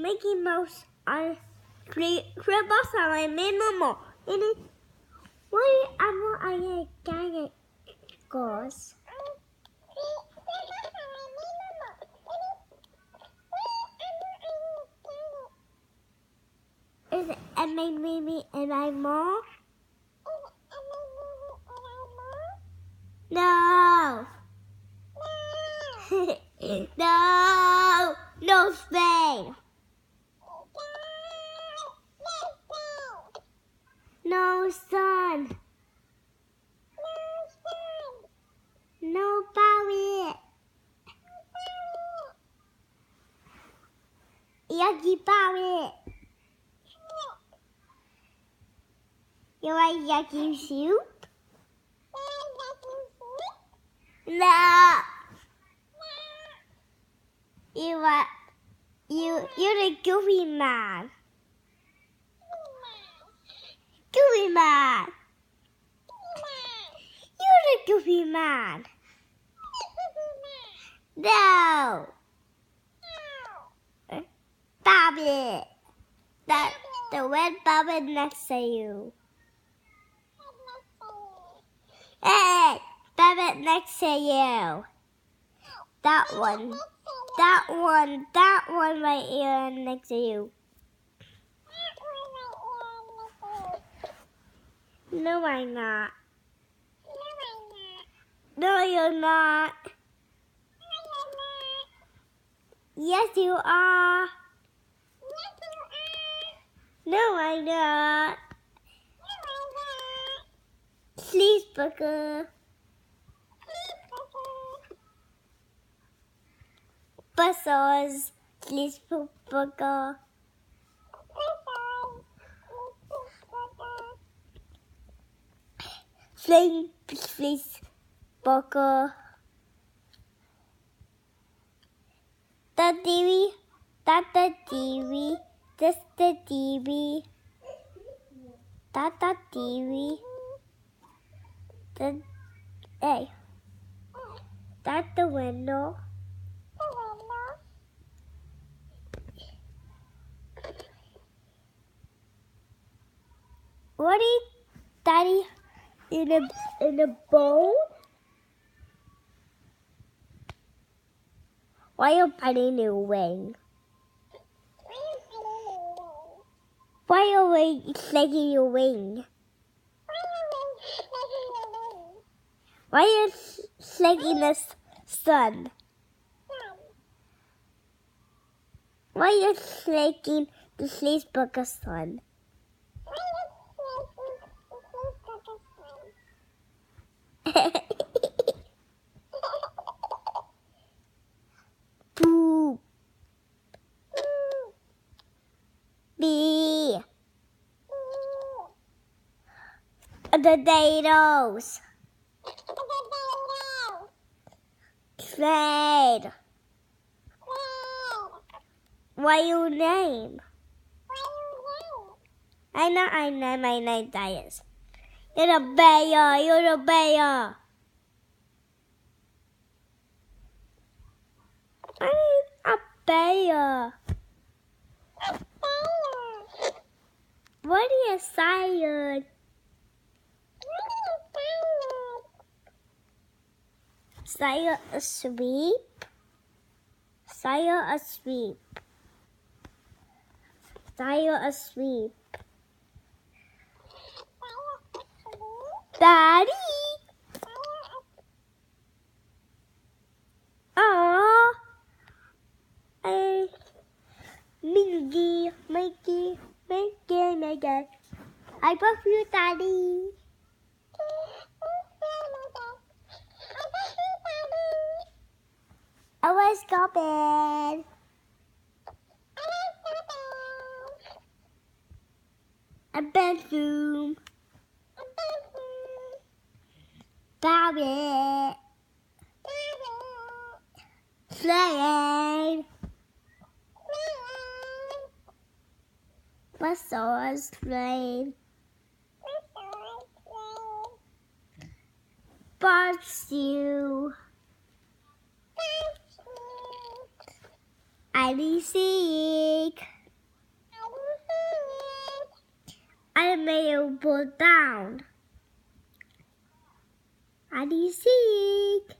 Mickey Mouse on Cribbles on my minimal. And it, what animal are you getting? Goes. Is it am I maybe am I more? No. No. No Spain. No sun. No Barry. Yucky Barry. You like yucky soup? No. You're the goofy man. Goofy man. You're the goofy man. No. Bobby. The red Bobby next to you. Hey, Bobby next to you. That one. That one right here next to you. No, I'm not. No, you're not. Yes, you are. No, I'm not. Cheeseburger. Buzzers. Cheeseburger. Cheeseburger. The TV. That's the TV. This the TV. That's the TV. Hey. That's the window. What is Daddy in a bowl? Why are you biting your wing? Why are you shaking your wing? Why are you shaking the sun? Why are you shaking the cheeseburger sun? Poop. B. Potatoes. Trade. What your name? I know my name Titus. You're a bear. You're a bear. I'm a bear. What is siren? Siren asleep. Siren asleep. Siren asleep. Daddy. Aww. Mickey. I love you, Daddy. I was stopping. A bedroom. Parrots. Slide. Buzzers. Slide. Parrots. I be sick. I made it pull down. How do you see it?